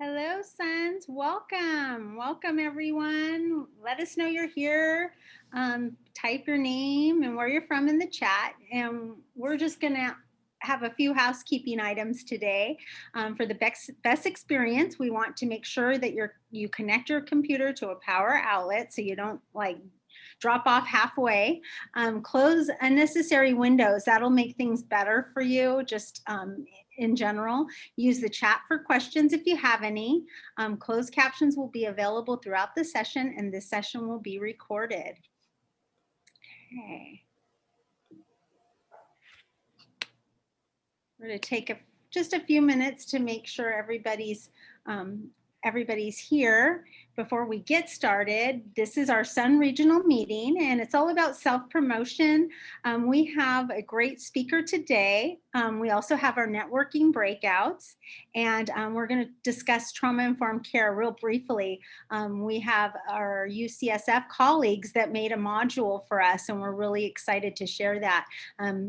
Hello, sons. Welcome. Welcome, everyone. Let us know you're here. Type your name and where you're from in the chat. And we're just going to have a few housekeeping items today. For the best experience, we want to make sure that you connect your computer to a power outlet so you don't drop off halfway. Close unnecessary windows. That'll make things better for you. Just in general, use the chat for questions if you have any. Closed captions will be available throughout the session, and this session will be recorded. Okay. We're going to take just a few minutes to make sure everybody's here. Before we get started, this is our Sun Regional meeting, and it's all about self-promotion. We have a great speaker today. We also have our networking breakouts, and we're going to discuss trauma-informed care real briefly. We have our UCSF colleagues that made a module for us, and we're really excited to share that.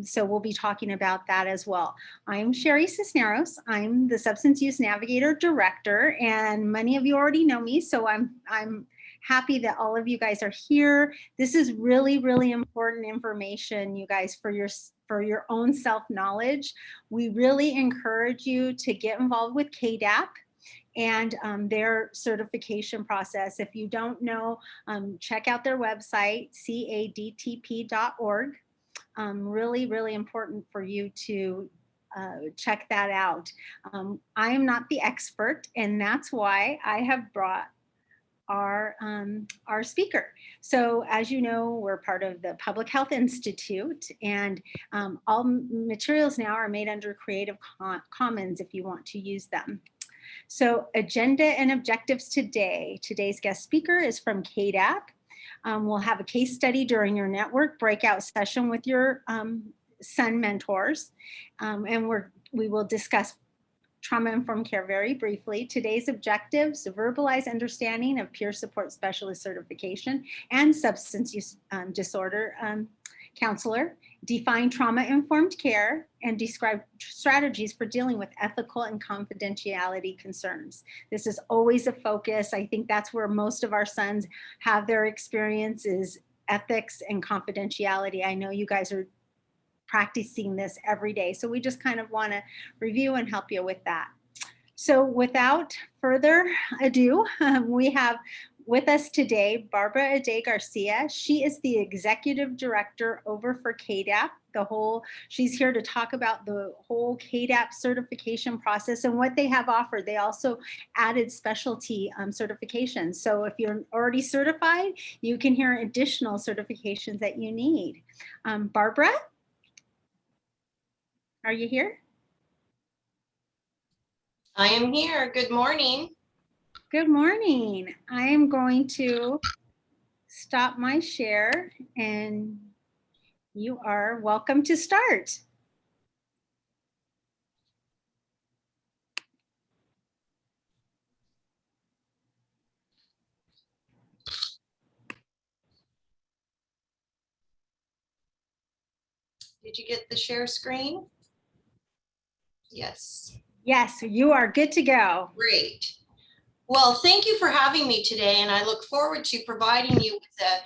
So we'll be talking about that as well. I'm Sherry Cisneros. I'm the Substance Use Navigator Director, and many of you already know me, so I'm happy that all of you guys are here. This is really, really important information, you guys, for your own self-knowledge. We really encourage you to get involved with CADTP and their certification process. If you don't know, check out their website, CADTP.org. Really, really important for you to check that out. I am not the expert, and that's why I have brought our speaker. So as you know, we're part of the Public Health Institute, and all materials now are made under Creative Commons if you want to use them. So agenda and objectives today. Today's guest speaker is from CADTP. We'll have a case study during your network breakout session with your Sun mentors, and we will discuss trauma-informed care very briefly. Today's objectives: verbalize understanding of peer support specialist certification and substance use disorder counselor, define trauma-informed care, and describe strategies for dealing with ethical and confidentiality concerns. This is always a focus. I think that's where most of our sons have their experiences: ethics and confidentiality. I know you guys are practicing this every day, so we just kind of want to review and help you with that. So without further ado, we have with us today Barbara Ade Garcia. She is the Executive Director over for CADTP. She's here to talk about the whole CADTP certification process and what they have offered. They also added specialty certifications. So if you're already certified, you can hear additional certifications that you need. Barbara? Are you here? I am here. Good morning. Good morning. I am going to stop my share, and you are welcome to start. Did you get the share screen? Yes. Yes, you are good to go. Great. Well, thank you for having me today, and I look forward to providing you with an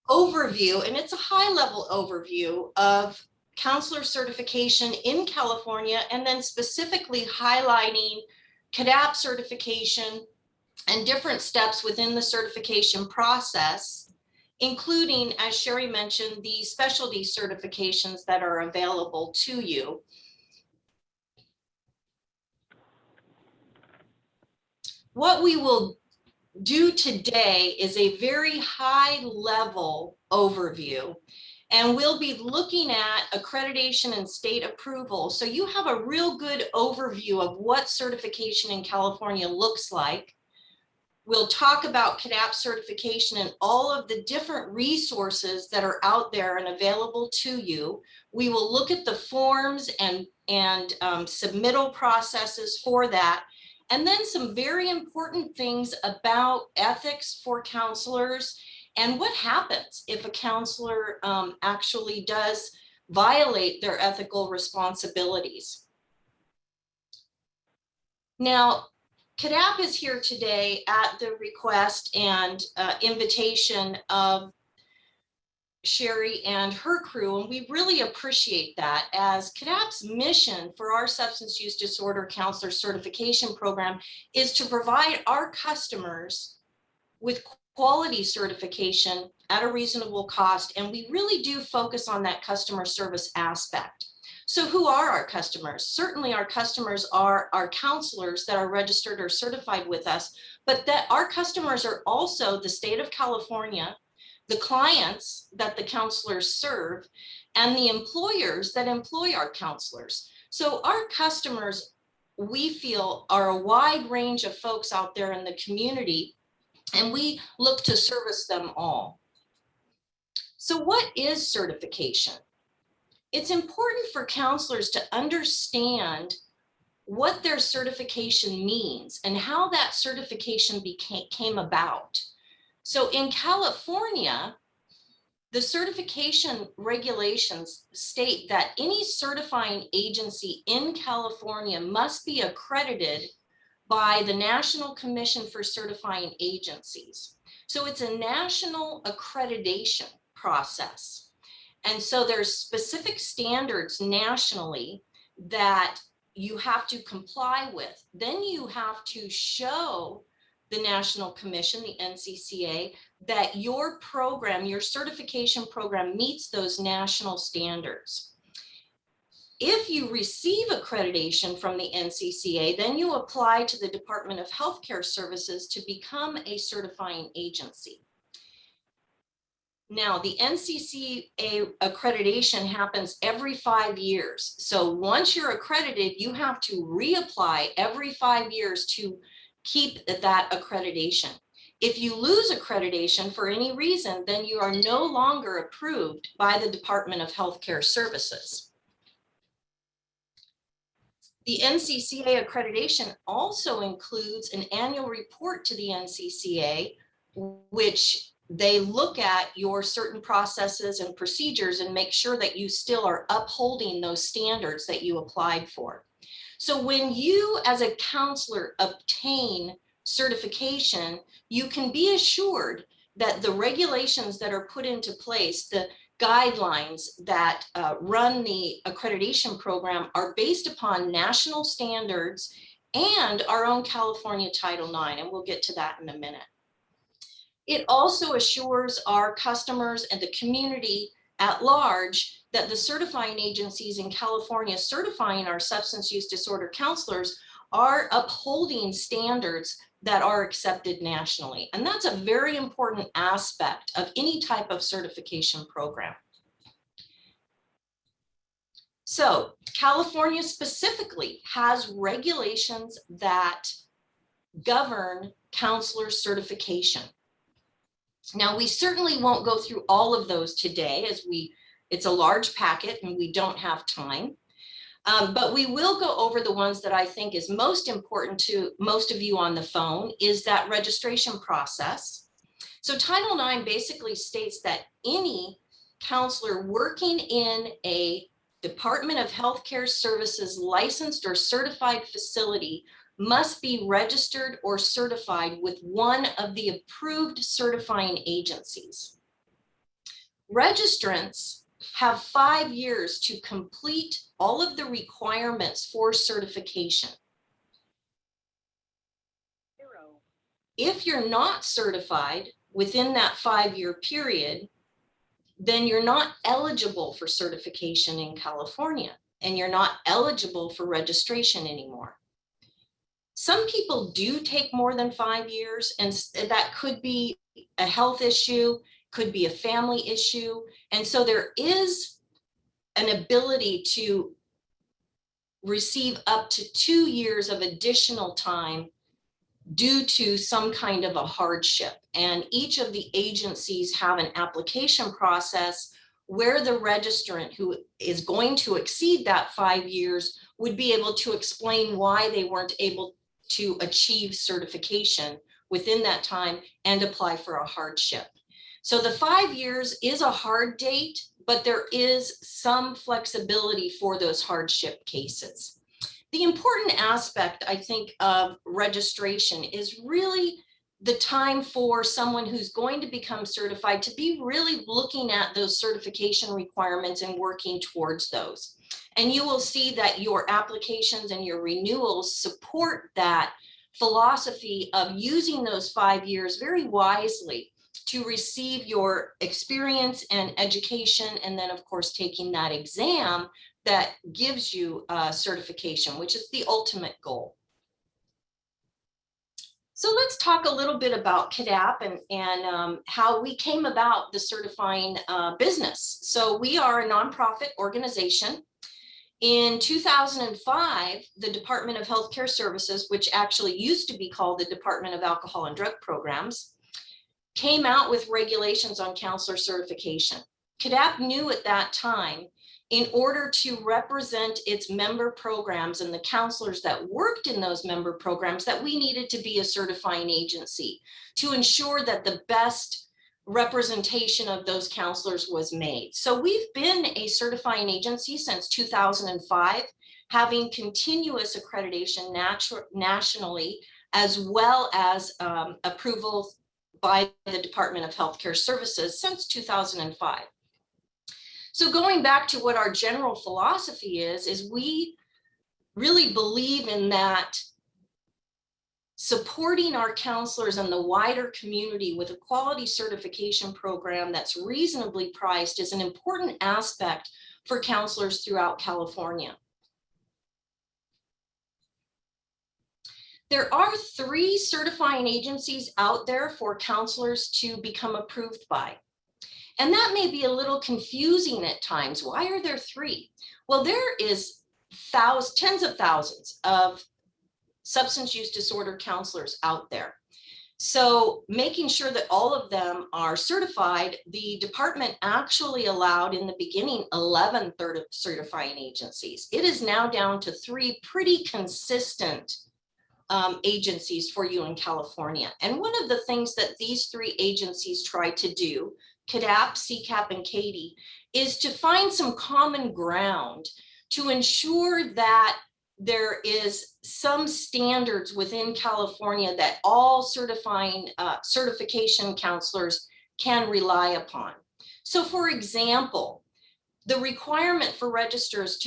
overview, and it's a high-level overview of counselor certification in California, and then specifically highlighting CADTP certification and different steps within the certification process, including, as Sherry mentioned, the specialty certifications that are available to you. What we will do today is a very high level overview, and we'll be looking at accreditation and state approval. So you have a real good overview of what certification in California looks like. We'll talk about CADTP certification and all of the different resources that are out there and available to you. We will look at the forms and submittal processes for that. And then some very important things about ethics for counselors and what happens if a counselor actually does violate their ethical responsibilities. Now, CADTP is here today at the request and invitation of Sherry and her crew, and we really appreciate that, as CADTP's mission for our substance use disorder counselor certification program is to provide our customers with quality certification at a reasonable cost, and we really do focus on that customer service aspect. So who are our customers? Certainly our customers are our counselors that are registered or certified with us, but that our customers are also the state of California, the clients that the counselors serve, and the employers that employ our counselors. So our customers, we feel, are a wide range of folks out there in the community, and we look to service them all. So what is certification? It's important for counselors to understand what their certification means and how that certification came about. So in California, the certification regulations state that any certifying agency in California must be accredited by the National Commission for Certifying Agencies. So it's a national accreditation process. And so there's specific standards nationally that you have to comply with. Then you have to show the National Commission, the NCCA, that your program, your certification program, meets those national standards. If you receive accreditation from the NCCA, then you apply to the Department of Healthcare Services to become a certifying agency. Now, the NCCA accreditation happens every 5 years. So once you're accredited, you have to reapply every 5 years to keep that accreditation. If you lose accreditation for any reason, then you are no longer approved by the Department of Healthcare Services. The NCCA accreditation also includes an annual report to the NCCA, which they look at your certain processes and procedures and make sure that you still are upholding those standards that you applied for. So when you as a counselor obtain certification, you can be assured that the regulations that are put into place, the guidelines that run the accreditation program, are based upon national standards and our own California Title IX, and we'll get to that in a minute. It also assures our customers and the community at large that the certifying agencies in California certifying our substance use disorder counselors are upholding standards that are accepted nationally. And that's a very important aspect of any type of certification program. So California specifically has regulations that govern counselor certification. Now, we certainly won't go through all of those today, as it's a large packet and we don't have time. But we will go over the ones that I think is most important to most of you on the phone, is that registration process. So Title IX basically states that any counselor working in a Department of Healthcare Services licensed or certified facility must be registered or certified with one of the approved certifying agencies. Registrants have 5 years to complete all of the requirements for certification. If you're not certified within that 5-year period, then you're not eligible for certification in California, and you're not eligible for registration anymore. Some people do take more than 5 years, and that could be a health issue, could be a family issue. And so there is an ability to receive up to 2 years of additional time due to some kind of a hardship. And each of the agencies have an application process where the registrant who is going to exceed that 5 years would be able to explain why they weren't able to achieve certification within that time and apply for a hardship. So the 5 years is a hard date, but there is some flexibility for those hardship cases. the important aspect, I think, of registration is really the time for someone who's going to become certified to be really looking at those certification requirements and working towards those. And you will see that your applications and your renewals support that philosophy of using those 5 years very wisely to receive your experience and education, and then of course taking that exam that gives you certification, which is the ultimate goal. So let's talk a little bit about CADTP and how we came about the certifying business. So we are a nonprofit organization. In 2005, the Department of Healthcare Services, which actually used to be called the Department of Alcohol and Drug Programs, came out with regulations on counselor certification. CADTP knew at that time, in order to represent its member programs and the counselors that worked in those member programs, that we needed to be a certifying agency to ensure that the best representation of those counselors was made. So we've been a certifying agency since 2005, having continuous accreditation nationally, as well as approval by the Department of Healthcare Services since 2005. So going back to what our general philosophy is we really believe in that supporting our counselors and the wider community with a quality certification program that's reasonably priced is an important aspect for counselors throughout California. There are 3 certifying agencies out there for counselors to become approved by. And that may be a little confusing at times. Why are there 3? Well, there is tens of thousands of substance use disorder counselors out there. So making sure that all of them are certified, the department actually allowed in the beginning 11 certifying agencies. It is now down to 3 pretty consistent agencies for you in California. And one of the things that these 3 agencies try to do, CADTP, CCAP, and CADTP, is to find some common ground to ensure that there is some standards within California that all certification counselors can rely upon. So for example, the requirement for registrants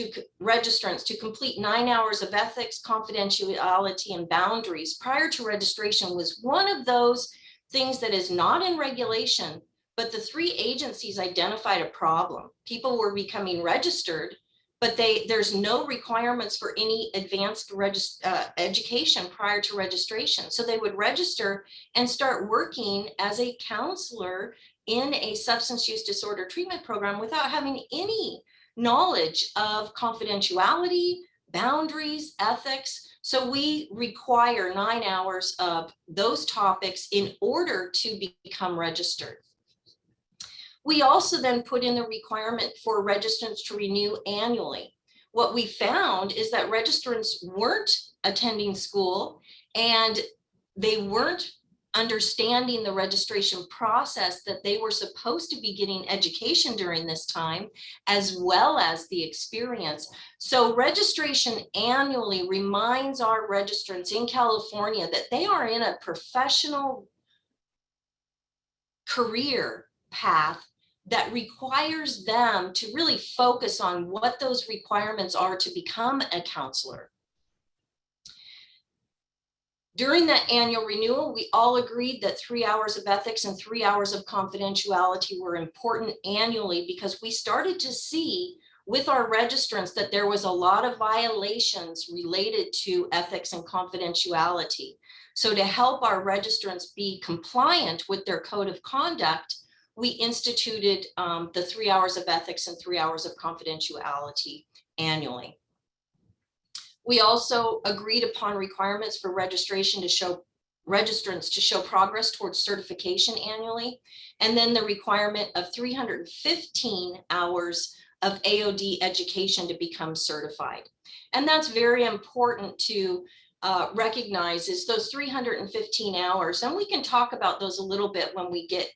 to complete 9 hours of ethics, confidentiality, and boundaries prior to registration was one of those things that is not in regulation, but the 3 agencies identified a problem. People were becoming registered, but there's no requirements for any advanced education prior to registration. So they would register and start working as a counselor in a substance use disorder treatment program without having any knowledge of confidentiality, boundaries, ethics. So we require 9 hours of those topics in order to become registered. We also then put in the requirement for registrants to renew annually. What we found is that registrants weren't attending school and they weren't understanding the registration process, that they were supposed to be getting education during this time, as well as the experience. So registration annually reminds our registrants in California that they are in a professional career path that requires them to really focus on what those requirements are to become a counselor. During that annual renewal, we all agreed that 3 hours of ethics and 3 hours of confidentiality were important annually, because we started to see with our registrants that there was a lot of violations related to ethics and confidentiality. So to help our registrants be compliant with their code of conduct, we instituted the 3 hours of ethics and 3 hours of confidentiality annually. We also agreed upon requirements for registration to show registrants to show progress towards certification annually, and then the requirement of 315 hours of AOD education to become certified. And that's very important to recognize, is those 315 hours, and we can talk about those a little bit when we get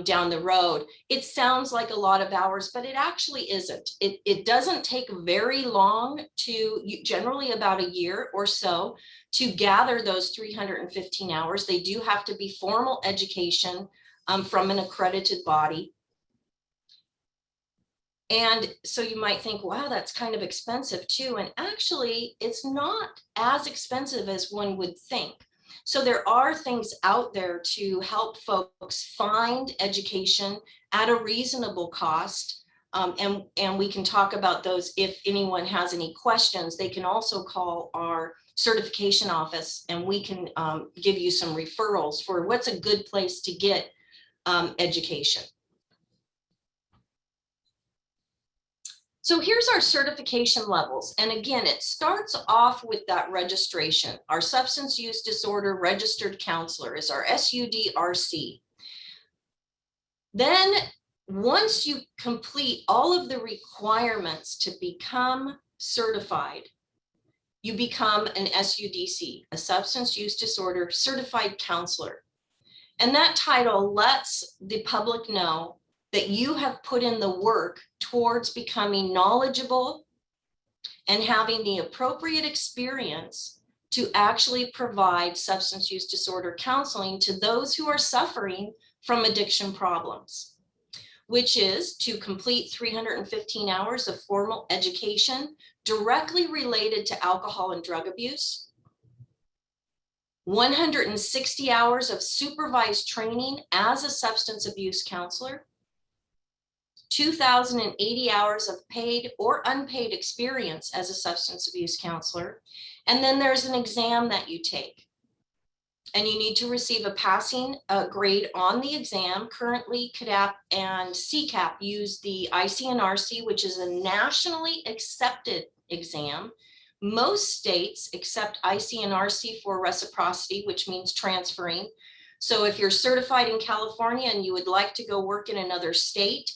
down the road. It sounds like a lot of hours, but it actually isn't. It doesn't take very long generally about a year or so, to gather those 315 hours. They do have to be formal education from an accredited body. And so you might think, wow, that's kind of expensive too. And actually, it's not as expensive as one would think. So there are things out there to help folks find education at a reasonable cost. And we can talk about those if anyone has any questions. They can also call our certification office and we can give you some referrals for what's a good place to get education. So here's our certification levels. And again, it starts off with that registration. Our substance use disorder registered counselor is our SUDRC. Then once you complete all of the requirements to become certified, you become an SUDC, a substance use disorder certified counselor. And that title lets the public know that you have put in the work towards becoming knowledgeable and having the appropriate experience to actually provide substance use disorder counseling to those who are suffering from addiction problems, which is to complete 315 hours of formal education directly related to alcohol and drug abuse, 160 hours of supervised training as a substance abuse counselor, 2,080 hours of paid or unpaid experience as a substance abuse counselor. And then there's an exam that you take. And you need to receive a passing grade on the exam. Currently, CADTP and CCAP use the ICNRC, which is a nationally accepted exam. Most states accept ICNRC for reciprocity, which means transferring. So if you're certified in California and you would like to go work in another state,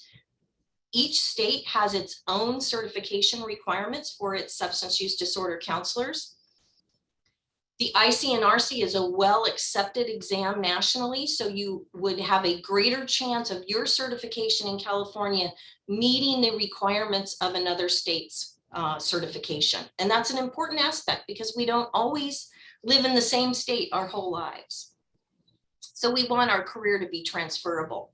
each state has its own certification requirements for its substance use disorder counselors. The ICNRC is a well-accepted exam nationally, so you would have a greater chance of your certification in California meeting the requirements of another state's certification. And that's an important aspect because we don't always live in the same state our whole lives. So we want our career to be transferable.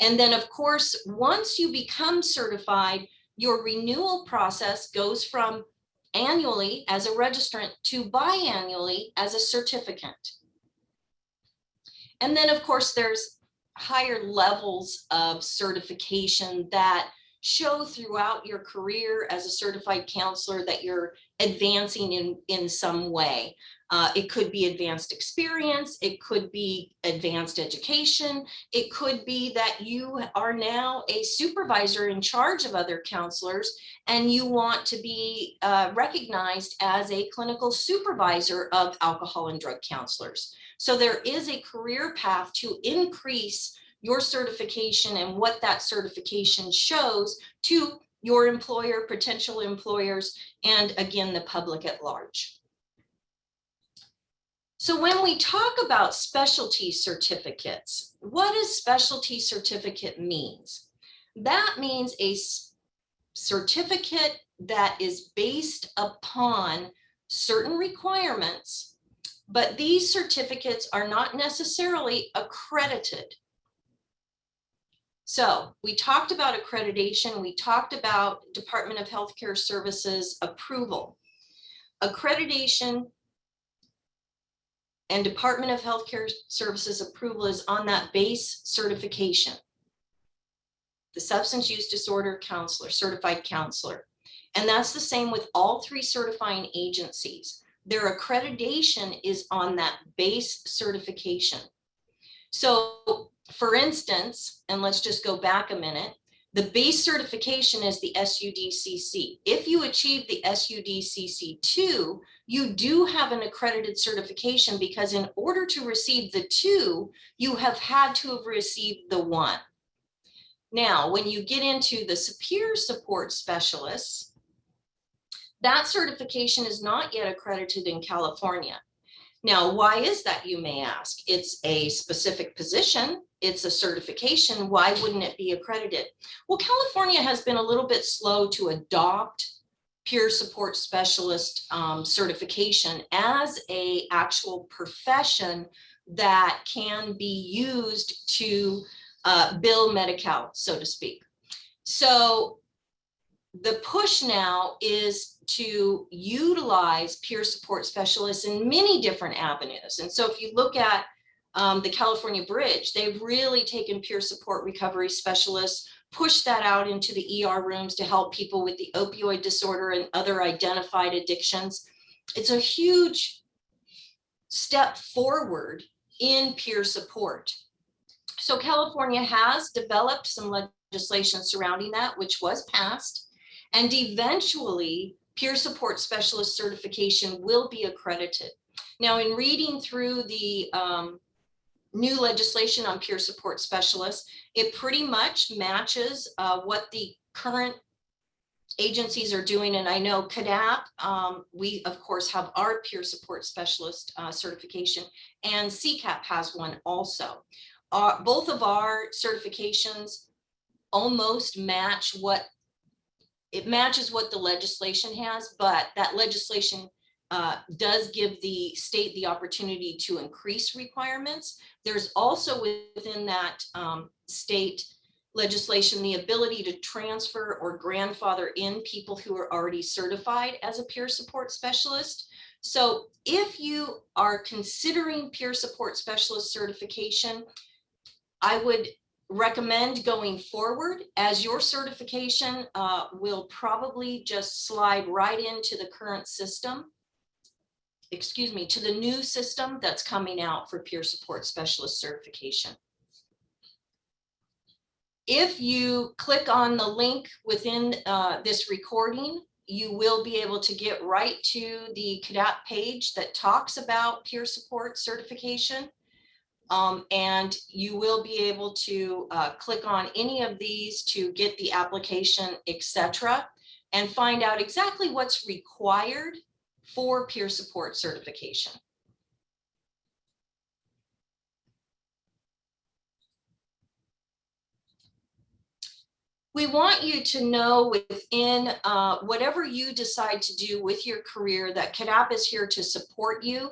And then, of course, once you become certified, your renewal process goes from annually as a registrant to biannually as a certificate. And then, of course, there's higher levels of certification that show throughout your career as a certified counselor that you're advancing in some way. It could be advanced experience, it could be advanced education, it could be that you are now a supervisor in charge of other counselors and you want to be recognized as a clinical supervisor of alcohol and drug counselors. So there is a career path to increase your certification and what that certification shows to your employer, potential employers, and again, the public at large. So when we talk about specialty certificates, what does specialty certificate means? That means a certificate that is based upon certain requirements, but these certificates are not necessarily accredited. So we talked about accreditation, we talked about Department of Healthcare Services approval. Accreditation and Department of Healthcare Services approval is on that base certification. The substance use disorder counselor, certified counselor. And that's the same with all three certifying agencies. Their accreditation is on that base certification. So for instance, and let's just go back a minute, the base certification is the SUDCC. If you achieve the SUDCC2, you do have an accredited certification because in order to receive the 2, you have had to have received the 1. Now, when you get into the peer support specialists, that certification is not yet accredited in California. Now, why is that, you may ask? It's a specific position. It's a certification. Why wouldn't it be accredited? Well, California has been a little bit slow to adopt peer support specialist certification as a actual profession that can be used to bill Medi-Cal, so to speak. So the push now is to utilize peer support specialists in many different avenues. And so if you look at the California Bridge, they've really taken peer support recovery specialists, push that out into the ER rooms to help people with the opioid disorder and other identified addictions. It's a huge step forward in peer support. So California has developed some legislation surrounding that, which was passed, and eventually peer support specialist certification will be accredited. Now, in reading through the new legislation on peer support specialists, it pretty much matches what the current agencies are doing. And I know CADTP, we of course have our peer support specialist certification, and CCAP has one also. Both of our certifications almost match what the legislation has, but that legislation does give the state the opportunity to increase requirements. There's also within that state legislation the ability to transfer or grandfather in people who are already certified as a peer support specialist. So if you are considering peer support specialist certification, I would recommend going forward, as your certification will probably just slide right into the current system, to the new system that's coming out for peer support specialist certification. If you click on the link within this recording, you will be able to get right to the CADTP page that talks about peer support certification. And you will be able to click on any of these to get the application, etc., and find out exactly what's required for peer support certification. We want you to know within whatever you decide to do with your career that CADTP is here to support you.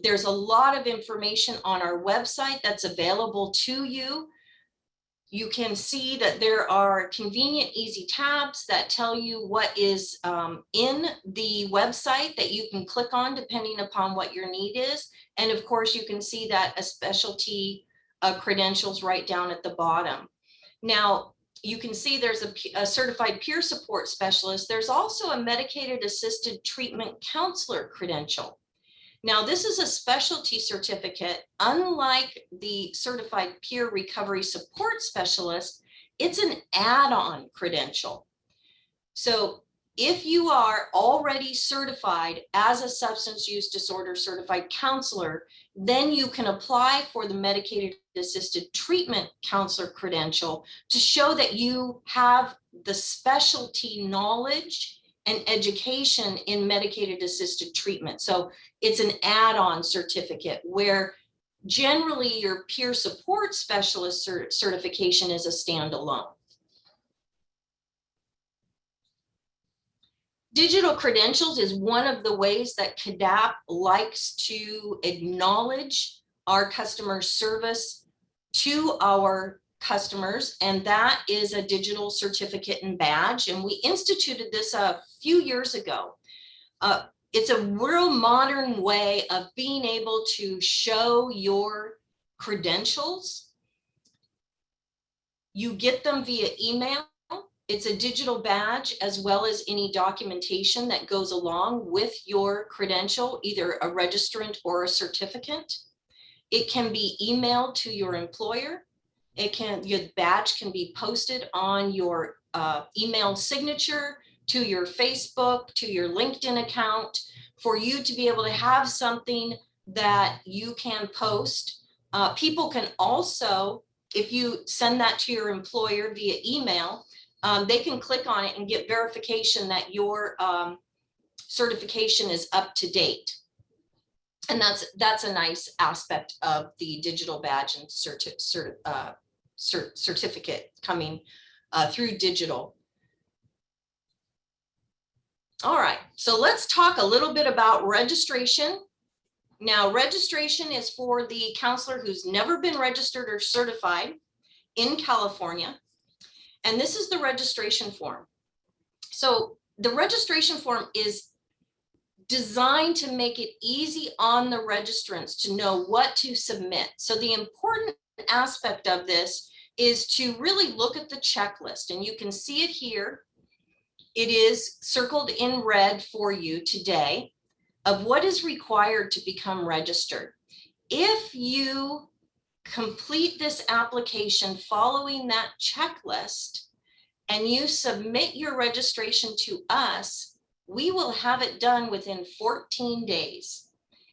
There's a lot of information on our website that's available to you. You can see that there are convenient, easy tabs that tell you what is in the website that you can click on depending upon what your need is. And of course, you can see that a specialty credentials right down at the bottom. Now, you can see there's a certified peer support specialist. There's also a medicated assisted treatment counselor credential. Now, this is a specialty certificate. Unlike the certified peer recovery support specialist, it's an add-on credential. So if you are already certified as a substance use disorder certified counselor, then you can apply for the medicated assisted treatment counselor credential to show that you have the specialty knowledge and education in medicated assisted treatment. So it's an add-on certificate where generally your peer support specialist certification is a standalone. Digital credentials is one of the ways that CADTP likes to acknowledge our customer service to our customers, and that is a digital certificate and badge. And we instituted this a few years ago. It's a real modern way of being able to show your credentials. You get them via email. It's a digital badge as well as any documentation that goes along with your credential, either a registrant or a certificate. It can be emailed to your employer. Your badge can be posted on your email signature, to your Facebook, to your LinkedIn account, for you to be able to have something that you can post. People can also, if you send that to your employer via email, they can click on it and get verification that your certification is up to date. And that's a nice aspect of the digital badge and certificate coming through digital. All right, so let's talk a little bit about registration. Now, registration is for the counselor who's never been registered or certified in California. And this is the registration form. So the registration form is designed to make it easy on the registrants to know what to submit. So the important aspect of this is to really look at the checklist, and you can see it here. It is circled in red for you today of what is required to become registered. If you complete this application following that checklist and you submit your registration to us, we will have it done within 14 days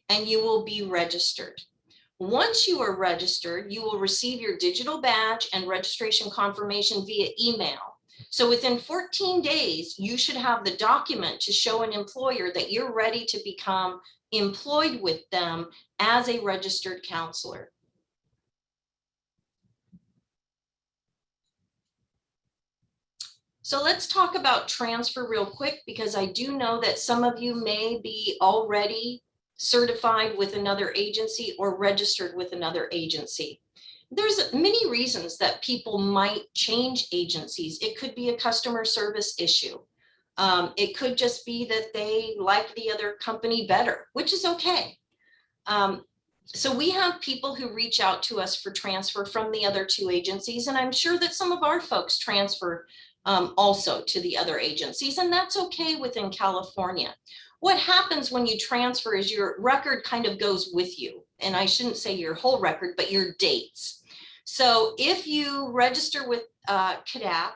and you will be registered. Once you are registered, you will receive your digital badge and registration confirmation via email. So within 14 days, you should have the document to show an employer that you're ready to become employed with them as a registered counselor. So let's talk about transfer real quick, because I do know that some of you may be already certified with another agency or registered with another agency. There's many reasons that people might change agencies. It could be a customer service issue. It could just be that they like the other company better, which is okay. So we have people who reach out to us for transfer from the other two agencies, and I'm sure that some of our folks transfer also to the other agencies, and that's okay within California. What happens when you transfer is your record kind of goes with you, and I shouldn't say your whole record, but your dates. So if you register with CADTP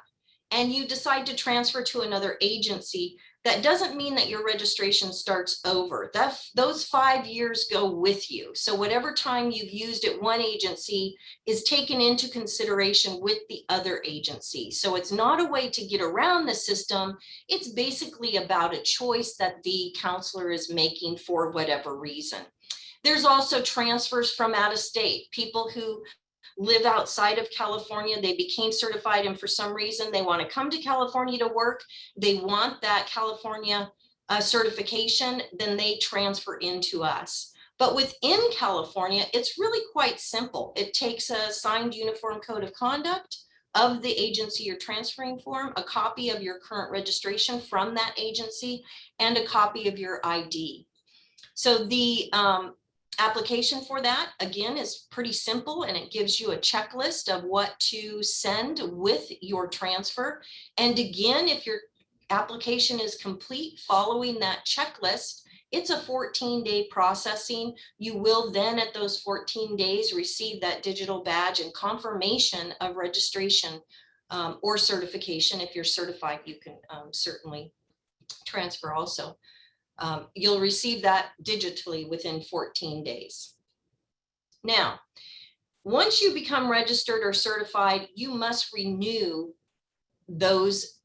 and you decide to transfer to another agency, that doesn't mean that your registration starts over. Those 5 years go with you. So whatever time you've used at one agency is taken into consideration with the other agency. So it's not a way to get around the system. It's basically about a choice that the counselor is making for whatever reason. There's also transfers from out of state, people who live outside of California, they became certified, and for some reason they want to come to California to work, they want that California certification, then they transfer into us. But within California, it's really quite simple. It takes a signed uniform code of conduct of the agency you're transferring from, a copy of your current registration from that agency, and a copy of your ID. So the application for that, again, is pretty simple, and it gives you a checklist of what to send with your transfer. And again, if your application is complete following that checklist, it's a 14-day processing. You will then at those 14 days receive that digital badge and confirmation of registration or certification. If you're certified, you can certainly transfer also. You'll receive that digitally within 14 days. Now, once you become registered or certified, you must renew those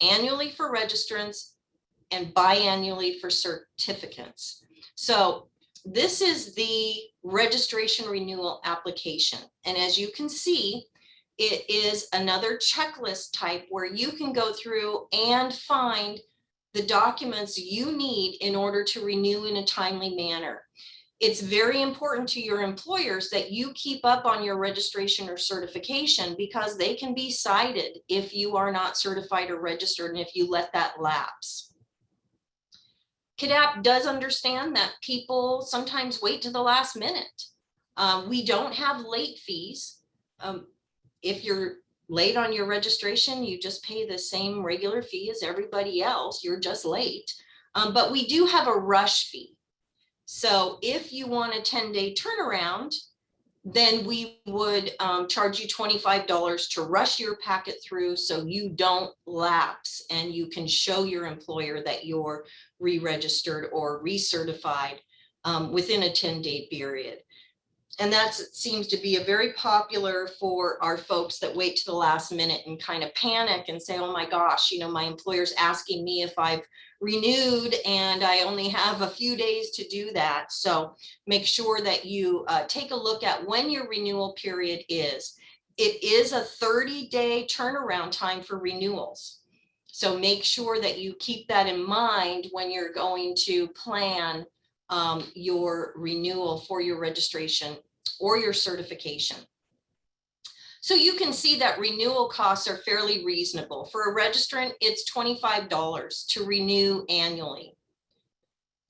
annually for registrants and biannually for certificates. So this is the registration renewal application. And as you can see, it is another checklist type where you can go through and find the documents you need in order to renew in a timely manner. It's very important to your employers that you keep up on your registration or certification, because they can be cited if you are not certified or registered and if you let that lapse. CADTP does understand that people sometimes wait to the last minute. We don't have late fees. If you're late on your registration, you just pay the same regular fee as everybody else. You're just late. But we do have a rush fee. So if you want a 10-day turnaround, then we would charge you $25 to rush your packet through so you don't lapse and you can show your employer that you're re-registered or recertified within a 10-day period. And that seems to be a very popular for our folks that wait to the last minute and kind of panic and say, oh my gosh, you know, my employer's asking me if I've renewed and I only have a few days to do that. So make sure that you take a look at when your renewal period is. It is a 30-day turnaround time for renewals. So make sure that you keep that in mind when you're going to plan your renewal for your registration or your certification. So you can see that renewal costs are fairly reasonable. For a registrant, it's $25 to renew annually.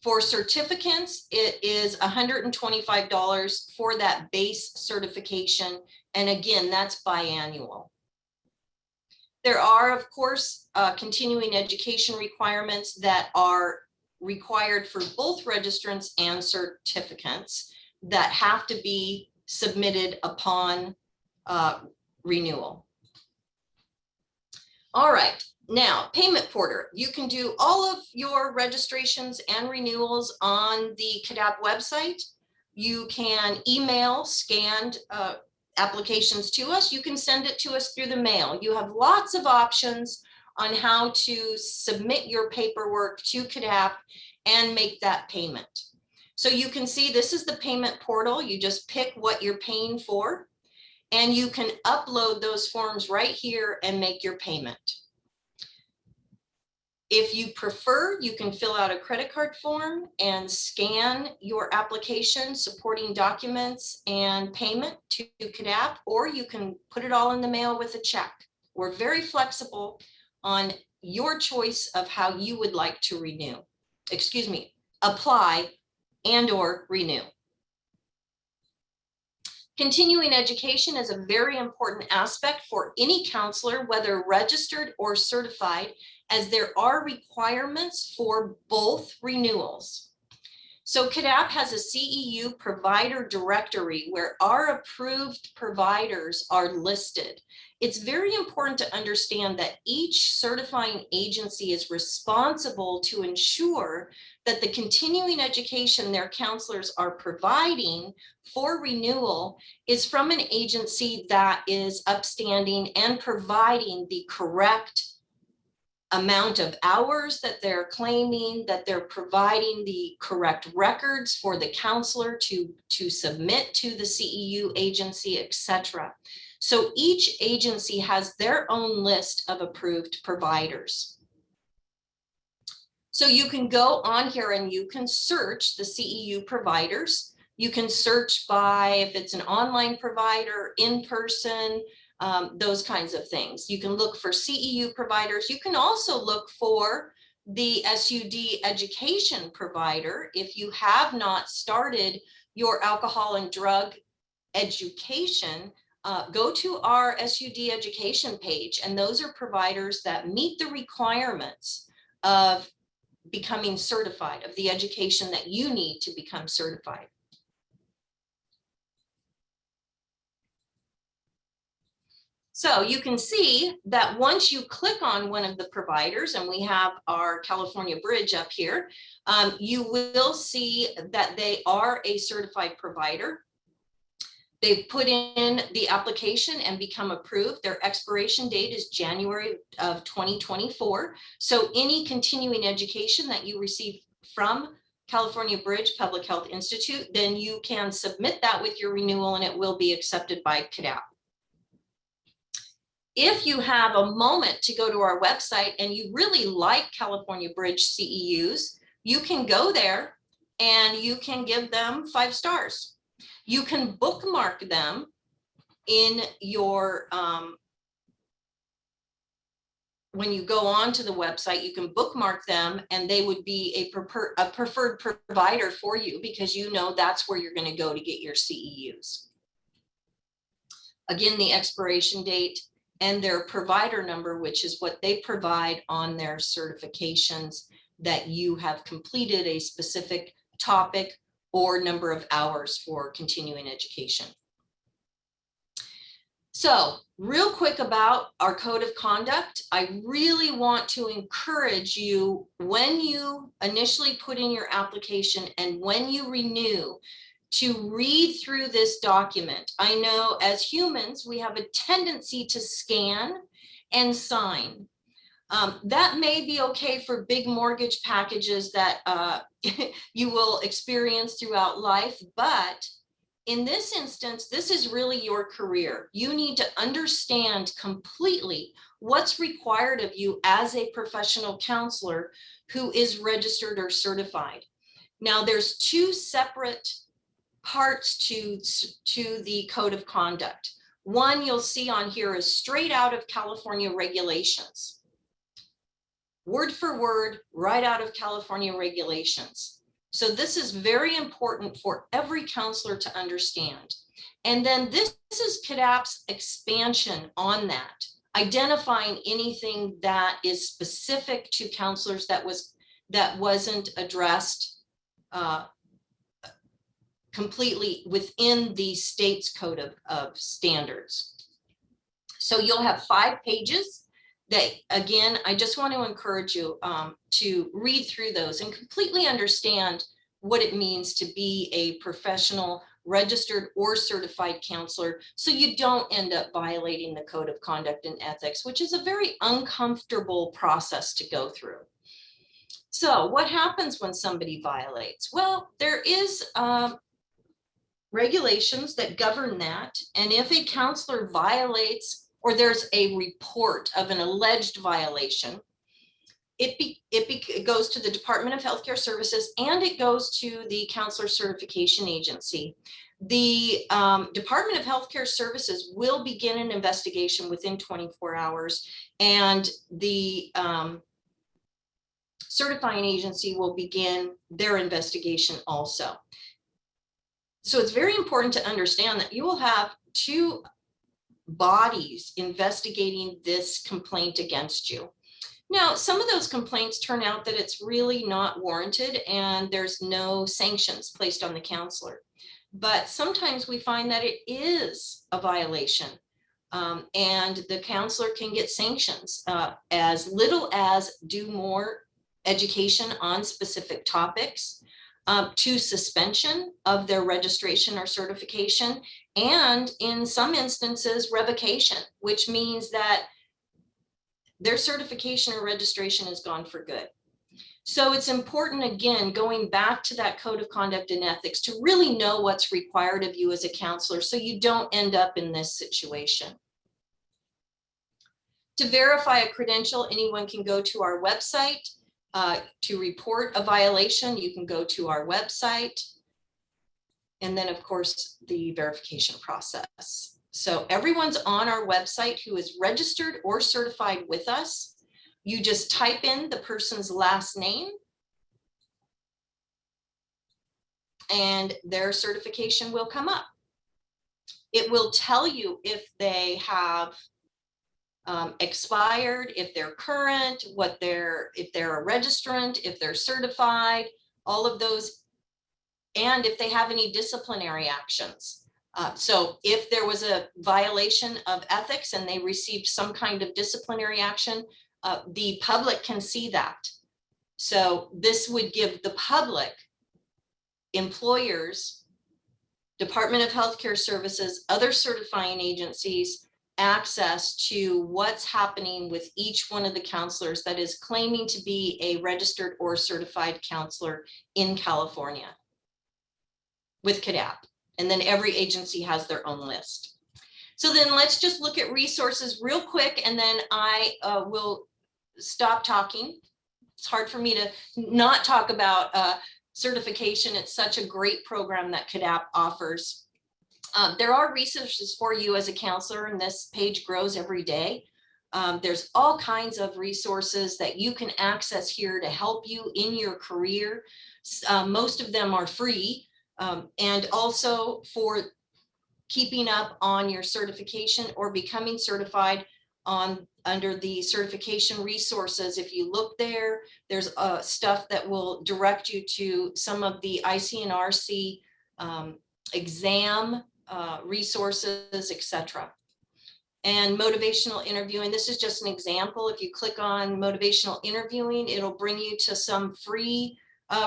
For certificates, it is $125 for that base certification. And again, that's biannual. There are, of course, continuing education requirements that are required for both registrants and certificates that have to be submitted upon renewal. All right, now payment portal. You can do all of your registrations and renewals on the CADTP website. You can email scanned applications to us. You can send it to us through the mail. You have lots of options on how to submit your paperwork to CADTP and make that payment. So you can see this is the payment portal. You just pick what you're paying for, and you can upload those forms right here and make your payment. If you prefer, you can fill out a credit card form and scan your application, supporting documents and payment to CADTP, or you can put it all in the mail with a check. We're very flexible on your choice of how you would like to apply and or renew. Continuing education is a very important aspect for any counselor, whether registered or certified, as there are requirements for both renewals. So CADTP has a CEU provider directory where our approved providers are listed. It's very important to understand that each certifying agency is responsible to ensure that the continuing education their counselors are providing for renewal is from an agency that is upstanding and providing the correct amount of hours that they're claiming, that they're providing the correct records for the counselor to submit to the CEU agency, etc. So each agency has their own list of approved providers. So you can go on here and you can search the CEU providers. You can search by if it's an online provider, in person, those kinds of things. You can look for CEU providers. You can also look for the SUD education provider. If you have not started your alcohol and drug education, go to our SUD education page, and those are providers that meet the requirements of becoming certified, of the education that you need to become certified. So you can see that once you click on one of the providers, and we have our California Bridge up here, you will see that they are a certified provider. They've put in the application and become approved. Their expiration date is January of 2024. So any continuing education that you receive from California Bridge Public Health Institute, then you can submit that with your renewal and it will be accepted by CADTP. If you have a moment to go to our website and you really like California Bridge CEUs, you can go there and you can give them 5 stars. You can bookmark them in your, when you go on to the website, you can bookmark them and they would be a preferred provider for you because you know that's where you're going to go to get your CEUs. Again, the expiration date and their provider number, which is what they provide on their certifications that you have completed a specific topic or number of hours for continuing education. So real quick about our code of conduct, I really want to encourage you when you initially put in your application and when you renew to read through this document. I know as humans, we have a tendency to scan and sign. That may be okay for big mortgage packages that you will experience throughout life, but in this instance, this is really your career. You need to understand completely what's required of you as a professional counselor who is registered or certified. Now, there's two separate parts to the code of conduct. One you'll see on here is straight out of California regulations. Word for word, right out of California regulations. So this is very important for every counselor to understand. And then this is CADTP's expansion on that, identifying anything that is specific to counselors that wasn't addressed completely within the state's code of standards. So you'll have 5 pages that, again, I just want to encourage you to read through those and completely understand what it means to be a professional, registered or certified counselor, so you don't end up violating the code of conduct and ethics, which is a very uncomfortable process to go through. So what happens when somebody violates? Well, there is regulations that govern that. And if a counselor violates, or there's a report of an alleged violation, it goes to the Department of Healthcare Services and it goes to the Counselor Certification Agency. The Department of Healthcare Services will begin an investigation within 24 hours, and the certifying agency will begin their investigation also. So it's very important to understand that you will have 2 bodies investigating this complaint against you. Now, some of those complaints turn out that it's really not warranted and there's no sanctions placed on the counselor. But sometimes we find that it is a violation, and the counselor can get sanctions as little as do more education on specific topics, to suspension of their registration or certification, and in some instances, revocation, which means that their certification or registration is gone for good. So it's important, again, going back to that code of conduct and ethics, to really know what's required of you as a counselor so you don't end up in this situation. To verify a credential, anyone can go to our website. To report a violation, you can go to our website. And then, of course, the verification process. So everyone's on our website who is registered or certified with us. You just type in the person's last name and their certification will come up. It will tell you if they have expired, if they're current, if they're a registrant, if they're certified, all of those, and if they have any disciplinary actions. So if there was a violation of ethics and they received some kind of disciplinary action, the public can see that. So this would give the public, employers, Department of Healthcare Services, other certifying agencies, access to what's happening with each one of the counselors that is claiming to be a registered or certified counselor in California with CADTP. And then every agency has their own list. So then let's just look at resources real quick, and then I will stop talking. It's hard for me to not talk about certification. It's such a great program that CADTP offers. There are resources for you as a counselor, and this page grows every day. There's all kinds of resources that you can access here to help you in your career. Most of them are free. And also for keeping up on your certification or becoming certified under the certification resources. If you look there, there's stuff that will direct you to some of the ICNRC exam resources, etc. And motivational interviewing. This is just an example. If you click on motivational interviewing, it'll bring you to some free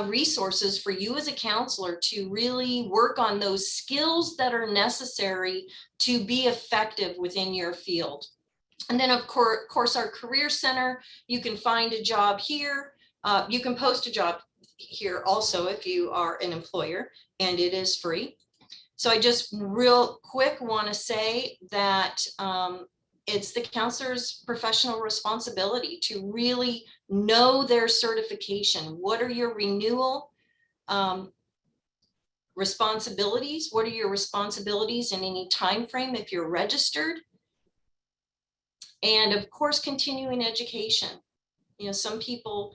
resources for you as a counselor to really work on those skills that are necessary to be effective within your field. And then of course, our Career Center, you can find a job here. You can post a job here also if you are an employer, and it is free. So I just real quick want to say that it's the counselor's professional responsibility to really know their certification. What are your renewal responsibilities? What are your responsibilities in any time frame if you're registered? And of course, continuing education. You know, some people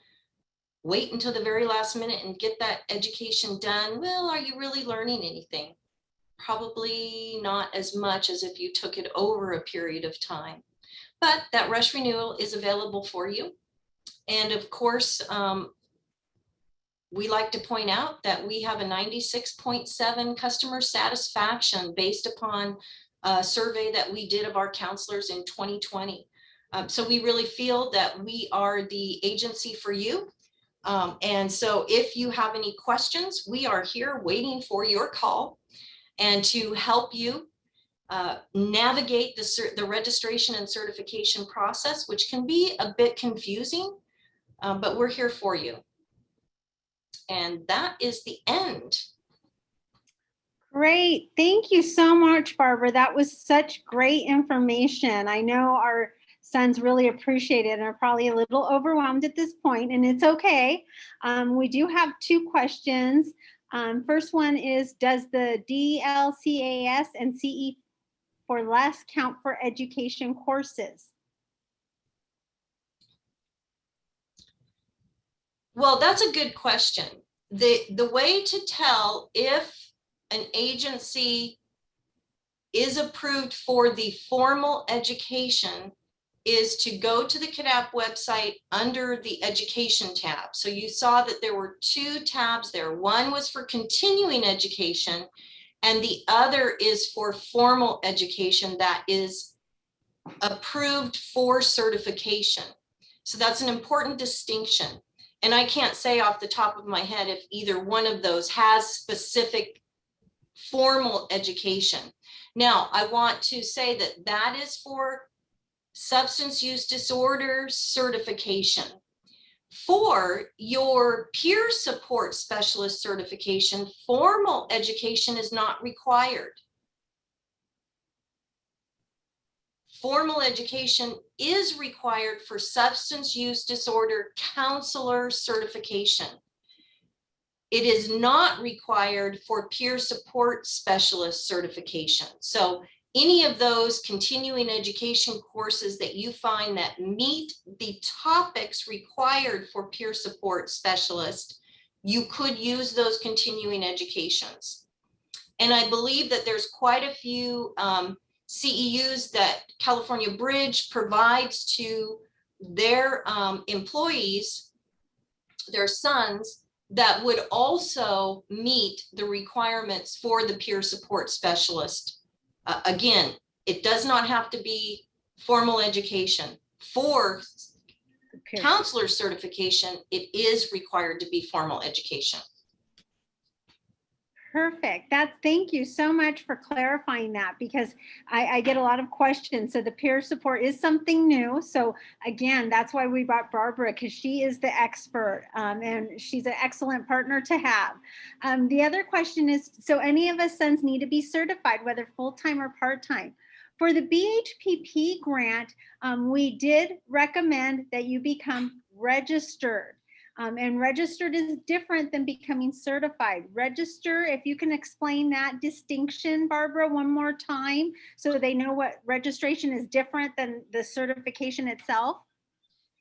wait until the very last minute and get that education done. Well, are you really learning anything? Probably not as much as if you took it over a period of time. But that rush renewal is available for you. And of course, we like to point out that we have a 96.7 customer satisfaction based upon a survey that we did of our counselors in 2020. So we really feel that we are the agency for you. And so if you have any questions, we are here waiting for your call and to help you navigate the registration and certification process, which can be a bit confusing, but we're here for you. And that is the end. Great. Thank you so much, Barbara. That was such great information. I know our sons really appreciate it and are probably a little overwhelmed at this point, and it's okay. We do have two questions. First one is, does the DLCAS and CE for less count for education courses? Well, that's a good question. The way to tell if an agency is approved for the formal education is to go to the CADTP website under the education tab. So you saw that there were two tabs there. One was for continuing education, and the other is for formal education that is approved for certification. So that's an important distinction. And I can't say off the top of my head if either one of those has specific formal education. Now, I want to say that that is for substance use disorder certification. For your peer support specialist certification, formal education is not required. Formal education is required for substance use disorder counselor certification. It is not required for peer support specialist certification. So any of those continuing education courses that you find that meet the topics required for peer support specialist, you could use those continuing educations. And I believe that there's quite a few CEUs that California Bridge provides to their employees, their sons, that would also meet the requirements for the peer support specialist. Again, it does not have to be formal education. For counselor certification, it is required to be formal education. Perfect. Thank you so much for clarifying that, because I get a lot of questions. So the peer support is something new. So again, that's why we brought Barbara, because she is the expert and she's an excellent partner to have. The other question is, so any of us sons need to be certified, whether full-time or part-time. For the BHPP grant, we did recommend that you become registered. And registered is different than becoming certified. Register, if you can explain that distinction, Barbara, one more time, so they know what registration is different than the certification itself.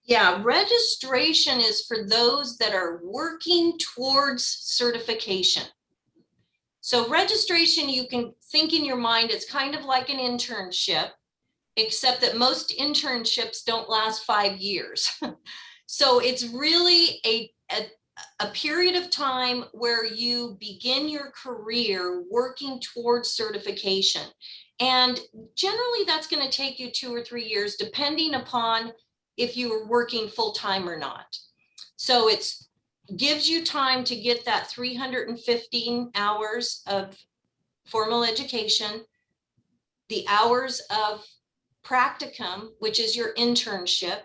Yeah, registration is for those that are working towards certification. So registration, you can think in your mind, it's kind of like an internship, except that most internships don't last 5 years. So it's really a period of time where you begin your career working towards certification. And generally that's going to take you 2 or 3 years, depending upon if you are working full-time or not. So it's gives you time to get that 315 hours of formal education, the hours of practicum, which is your internship,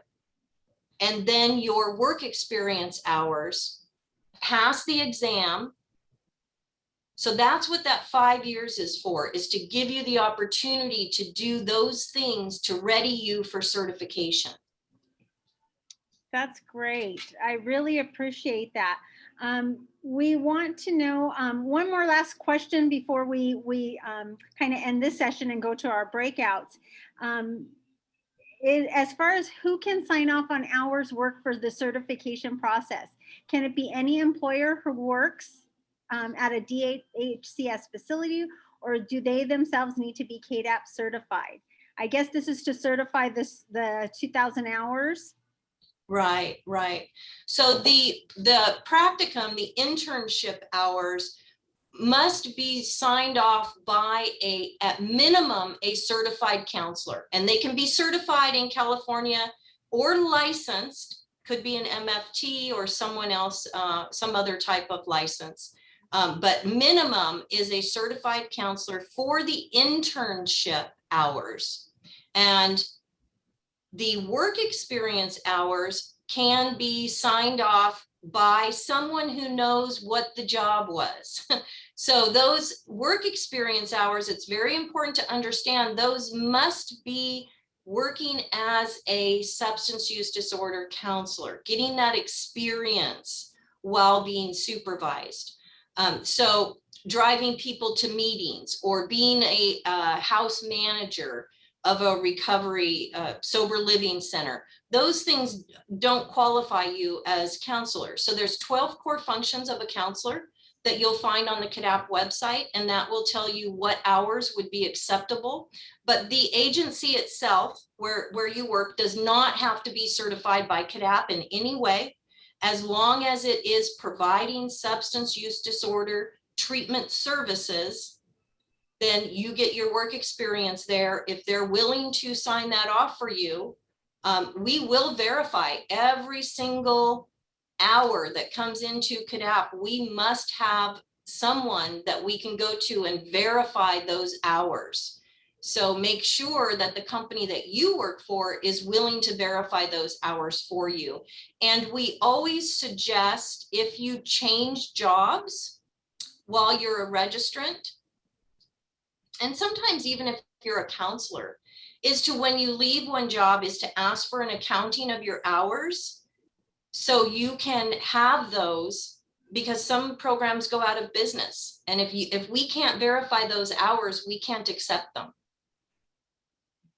and then your work experience hours, pass the exam. So that's what that 5 years is for, is to give you the opportunity to do those things to ready you for certification. That's great. I really appreciate that. We want to know one more last question before we kind of end this session and go to our breakouts. As far as who can sign off on hours worked for the certification process, can it be any employer who works at a DHCS facility, or do they themselves need to be CADTP certified? I guess this is to certify the 2,000 hours. Right, right. So the practicum, the internship hours must be signed off by at minimum, a certified counselor. And they can be certified in California or licensed, could be an MFT or someone else, some other type of license. But minimum is a certified counselor for the internship hours. And the work experience hours can be signed off by someone who knows what the job was. So those work experience hours, it's very important to understand those must be working as a substance use disorder counselor, getting that experience while being supervised. So driving people to meetings or being a house manager of a recovery sober living center, those things don't qualify you as counselors. So there's 12 core functions of a counselor that you'll find on the CADTP website, and that will tell you what hours would be acceptable. But the agency itself, where you work, does not have to be certified by CADTP in any way, as long as it is providing substance use disorder treatment services. Then you get your work experience there. If they're willing to sign that off for you, we will verify every single hour that comes into CADTP. We must have someone that we can go to and verify those hours. So make sure that the company that you work for is willing to verify those hours for you. And we always suggest, if you change jobs while you're a registrant, and sometimes even if you're a counselor, is to, when you leave one job, is to ask for an accounting of your hours so you can have those, because some programs go out of business. And if we can't verify those hours, we can't accept them.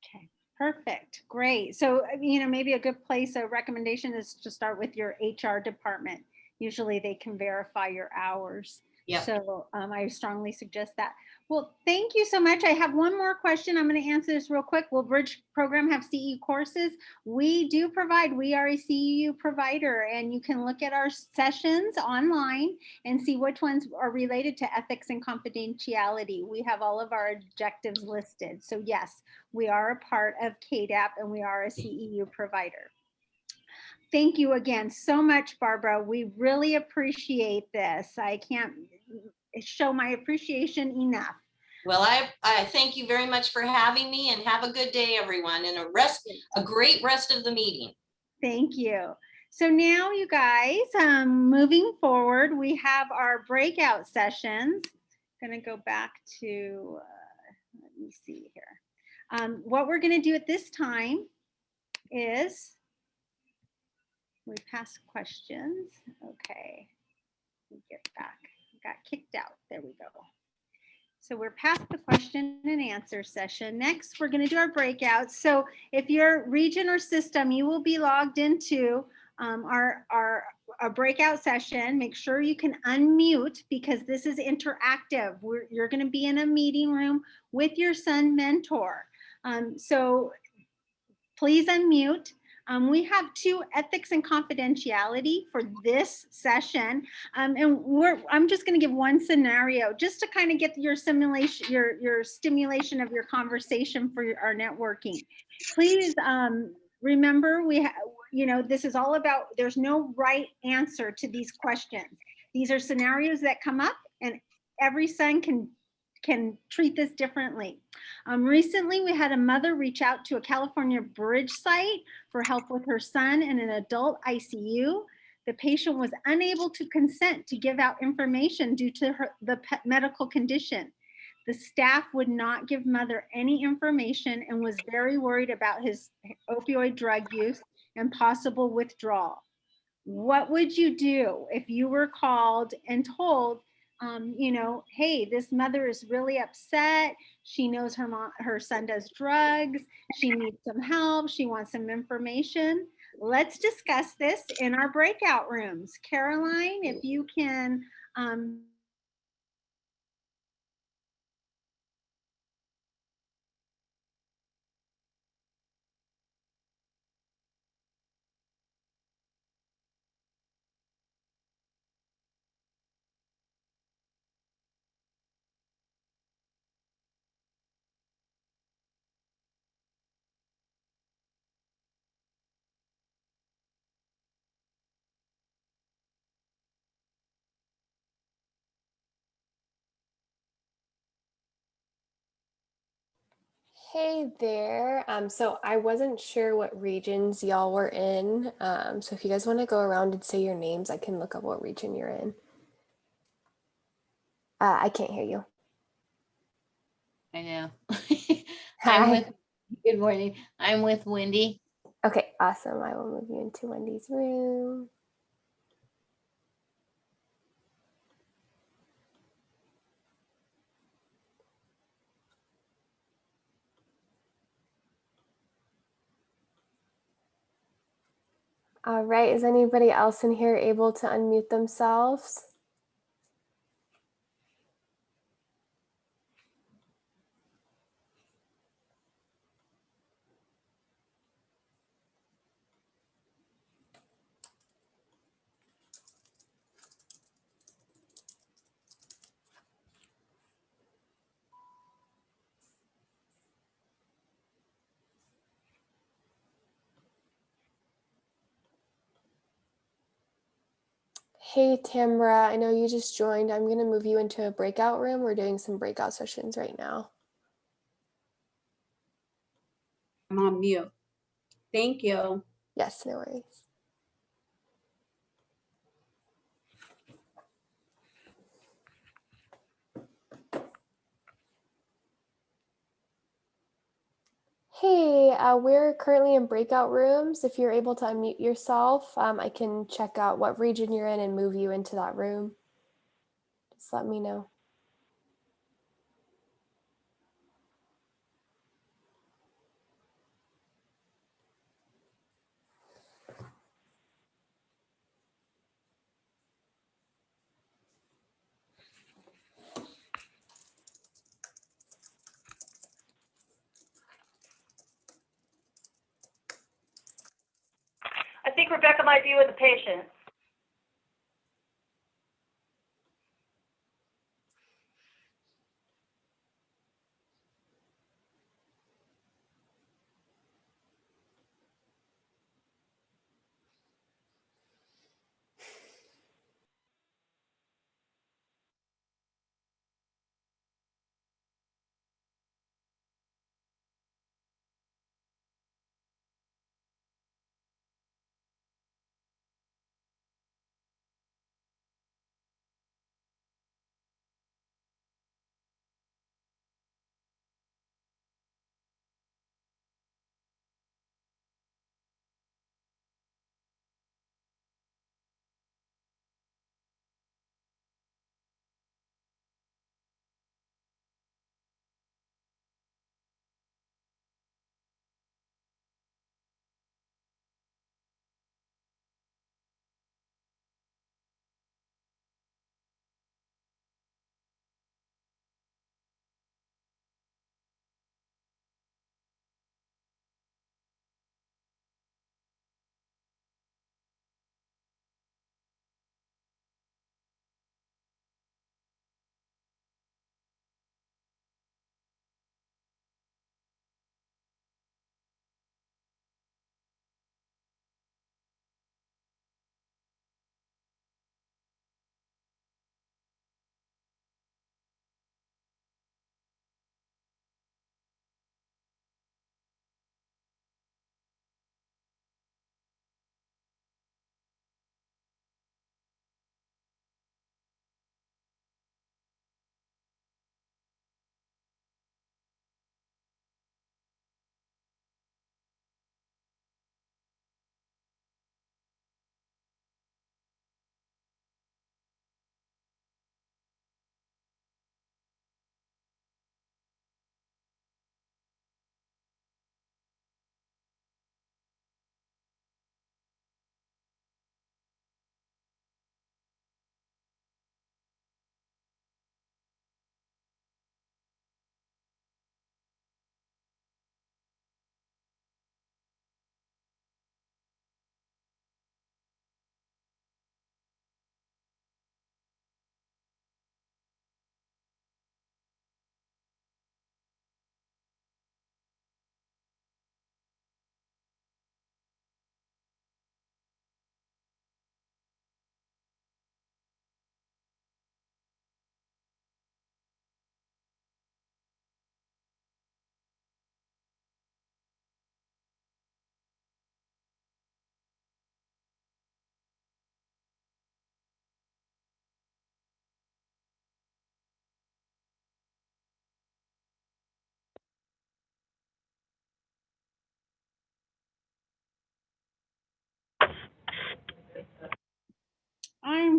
Okay, perfect, great. So, maybe a good place, a recommendation is to start with your HR department. Usually they can verify your hours. Yep. So I strongly suggest that. Well, thank you so much. I have one more question. I'm going to answer this real quick. Will Bridge program have CEU courses? We do provide. We are a CEU provider, and you can look at our sessions online and see which ones are related to ethics and confidentiality. We have all of our objectives listed. So yes, we are a part of CADTP, and we are a CEU provider. Thank you again so much, Barbara. We really appreciate this. I can't show my appreciation enough. Well, I thank you very much for having me, and have a good day, everyone, and a great rest of the meeting. Thank you. So now, you guys, moving forward, we have our breakout sessions. I'm going to go back to, let me see here. What we're going to do at this time is, we pass questions. Okay, let me get back. Got kicked out. There we go. So we're past the question and answer session. Next, we're going to do our breakouts. So if your region or system, you will be logged into our breakout session. Make sure you can unmute, because this is interactive. You're going to be in a meeting room with your Sun mentor. So please unmute. We have 2 ethics and confidentiality for this session. And I'm just going to give one scenario just to kind of get your simulation, your stimulation of your conversation for our networking. Please remember, this is all about, there's no right answer to these questions. These are scenarios that come up, and every son can treat this differently. Recently, we had a mother reach out to a California bridge site for help with her son in an adult ICU. The patient was unable to consent to give out information due to the medical condition. The staff would not give mother any information and was very worried about his opioid drug use and possible withdrawal. What would you do if you were called and told, hey, this mother is really upset. She knows her son does drugs. She needs some help. She wants some information. Let's discuss this in our breakout rooms. Caroline, if you can. Hey there. So I wasn't sure what regions y'all were in. So if you guys want to go around and say your names, I can look up what region you're in. I can't hear you. I know. Hi. Good morning. I'm with Wendy. Okay, awesome. I will move you into Wendy's room. All right, is anybody else in here able to unmute themselves? Hey, Tamra, I know you just joined. I'm going to move you into a breakout room. We're doing some breakout sessions right now. I'm on mute. Thank you. Yes, no worries. Hey, we're currently in breakout rooms. If you're able to unmute yourself, I can check out what region you're in and move you into that room. Just let me know. I think Rebecca might be with the patient.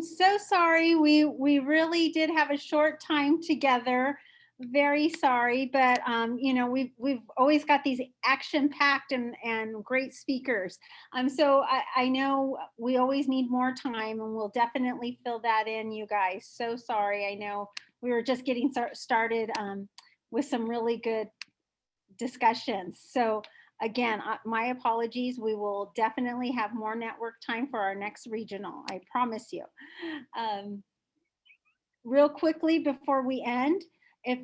I'm so sorry. We really did have a short time together. Very sorry, but you know, we've always got these action-packed and great speakers. So I know we always need more time, and we'll definitely fill that in, you guys. So sorry. I know we were just getting started with some really good discussions. So again, my apologies. We will definitely have more network time for our next regional. I promise you. Real quickly before we end, if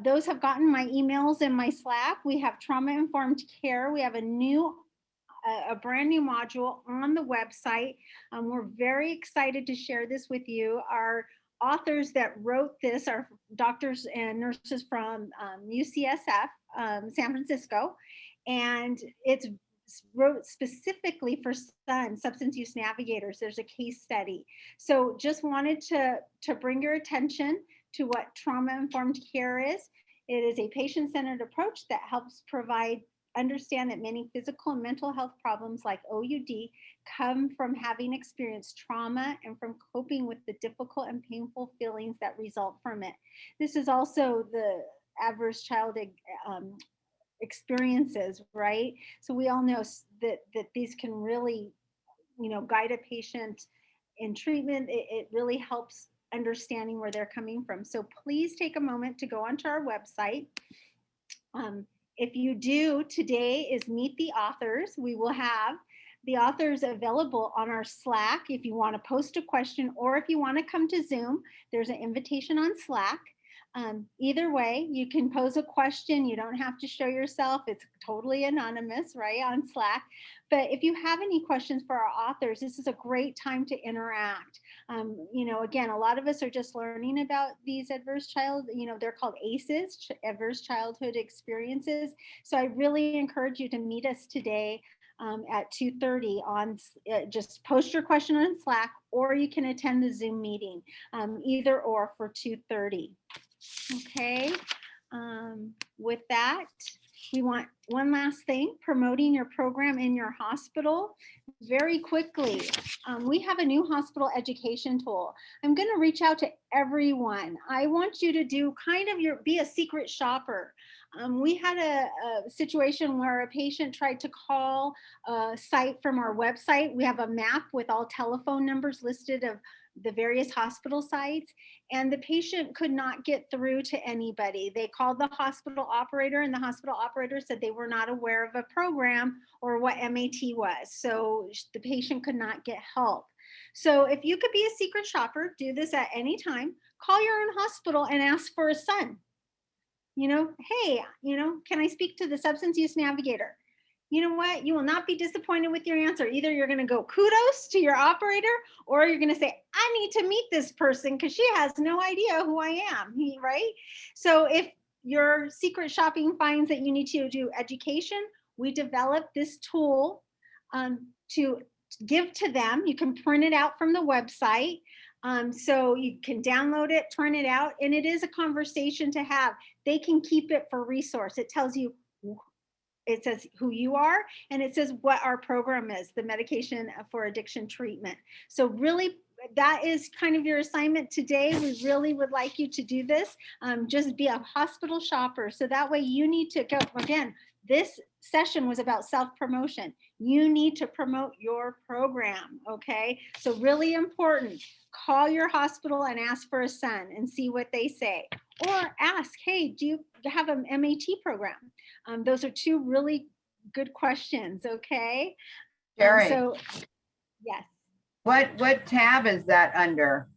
those have gotten my emails and my Slack, we have trauma-informed care. We have a brand new module on the website. We're very excited to share this with you. Our authors that wrote this are doctors and nurses from UCSF, San Francisco, and it's wrote specifically for substance use navigators. There's a case study. So just wanted to bring your attention to what trauma-informed care is. It is a patient-centered approach that helps understand that many physical and mental health problems like OUD come from having experienced trauma and from coping with the difficult and painful feelings that result from it. This is also the adverse childhood experiences, right? So we all know that these can really, you know, guide a patient in treatment. It really helps understanding where they're coming from. So please take a moment to go onto our website. If you do, today is Meet the Authors. We will have the authors available on our Slack if you want to post a question, or if you want to come to Zoom, there's an invitation on Slack. Either way, you can pose a question. You don't have to show yourself. It's totally anonymous, right, on Slack. But if you have any questions for our authors, this is a great time to interact. You know, again, a lot of us are just learning about these they're called ACEs, adverse childhood experiences. So I really encourage you to meet us today at 2:30 on, just post your question on Slack, or you can attend the Zoom meeting, either or for 2:30. Okay, with that, we want one last thing, promoting your program in your hospital. Very quickly, we have a new hospital education tool. I'm going to reach out to everyone. I want you to do be a secret shopper. We had a situation where a patient tried to call a site from our website. We have a map with all telephone numbers listed of the various hospital sites, and the patient could not get through to anybody. They called the hospital operator, and the hospital operator said they were not aware of a program or what MAT was. So the patient could not get help. So if you could be a secret shopper, do this at any time. Call your own hospital and ask for a son. You know, hey, you know, can I speak to the substance use navigator? You know what? You will not be disappointed with your answer. Either you're going to go kudos to your operator, or you're going to say, I need to meet this person because she has no idea who I am, right? So if your secret shopping finds that you need to do education, we developed this tool to give to them. You can print it out from the website. So you can download it, print it out, and it is a conversation to have. They can keep it for resource. It tells you, it says who you are, and it says what our program is, the medication for addiction treatment. So really, that is kind of your assignment today. We really would like you to do this. Just be a hospital shopper. So that way you need to go, again, this session was about self-promotion. You need to promote your program, okay? So really important, call your hospital and ask for a son and see what they say. Or ask, hey, do you have an MAT program? Those are two really good questions, okay? Sherry, So, yes. what tab is that under?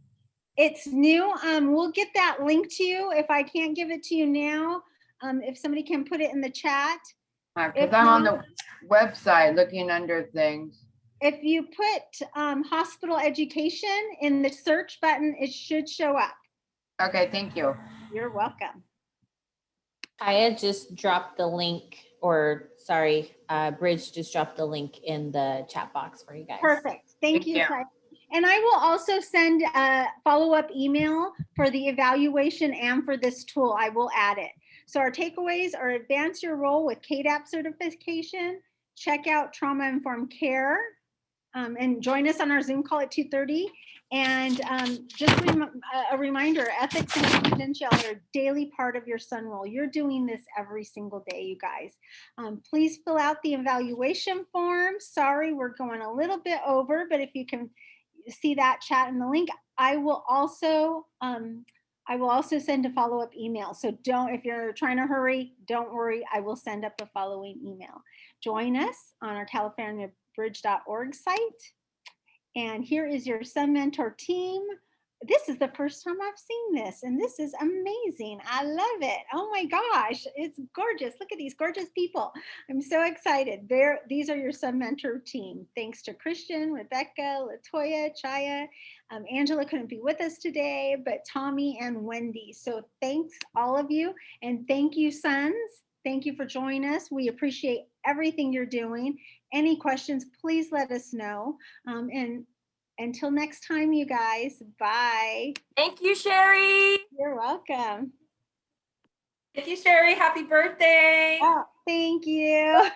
It's new. We'll get that link to you. If I can't give it to you now, if somebody can put it in the chat. Because I'm on the website looking under things. If you put hospital education in the search button, it should show up. Okay, thank you. You're welcome. I had just dropped the link, or sorry, Bridge just dropped the link in the chat box for you guys. Perfect. Thank you. And I will also send a follow-up email for the evaluation and for this tool. I will add it. So our takeaways are: advance your role with CADTP certification, check out trauma-informed care, and join us on our Zoom call at 2:30. And just a reminder, ethics and confidentiality are daily part of your Sun role. You're doing this every single day, you guys. Please fill out the evaluation form. Sorry, we're going a little bit over, but if you can see that chat in the link, I will also send a follow-up email. So if you're trying to hurry, don't worry, I will send up a following email. Join us on our CaliforniaBridge.org site. And here is your Sun Mentor team. This is the first time I've seen this, and this is amazing. I love it. Oh my gosh, it's gorgeous. Look at these gorgeous people. I'm so excited. These are your Sun Mentor team. Thanks to Christian, Rebecca, Latoya, Chaya. Angela couldn't be with us today, but Tommy and Wendy. So thanks all of you, and thank you, Suns. Thank you for joining us. We appreciate everything you're doing. Any questions, please let us know. And until next time, you guys, bye. Thank you, Sherry. You're welcome. Thank you, Sherry. Happy birthday. Oh, thank you.